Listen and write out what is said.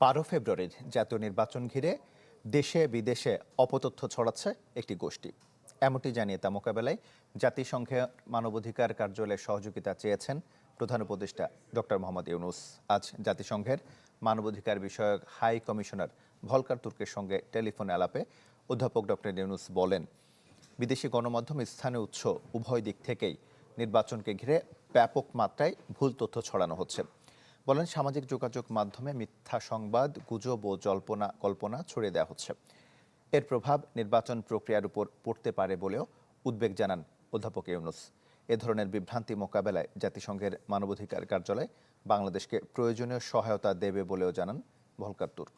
12 ফেব্রুয়ারির জাতীয় নির্বাচন ঘিরে দেশে বিদেশে অপতথ্য ছড়াচ্ছে একটি গোষ্ঠী। এমনটি জানিয়ে তা মোকাবেলায় জাতিসংঘের মানবাধিকার কার্যালয়ের সহযোগিতা চেয়েছেন প্রধান উপদেষ্টা ডক্টর মোহাম্মদ ইউনূস। আজ জাতিসংঘের মানবাধিকার বিষয়ক হাই কমিশনার ভলকার তুর্কের সঙ্গে টেলিফোন আলাপে অধ্যাপক ডক্টর ইউনূস বলেন, বিদেশি গণমাধ্যম, স্থানীয় উৎস উভয় দিক থেকেই নির্বাচনকে ঘিরে ব্যাপক মাত্রায় ভুল তথ্য ছড়ানো হচ্ছে। বলেন, সামাজিক যোগাযোগ মাধ্যমে মিথ্যা সংবাদ, গুজব ও কল্পনা ছড়িয়ে দেওয়া হচ্ছে। এর প্রভাব নির্বাচন প্রক্রিয়ার উপর পড়তে পারে বলেও উদ্বেগ জানান অধ্যাপক ইউনূস। এ ধরনের বিভ্রান্তি মোকাবেলায় জাতিসংঘের মানবাধিকার কার্যালয় বাংলাদেশকে প্রয়োজনীয় সহায়তা দেবে বলেও জানান ভলকার তুর্ক।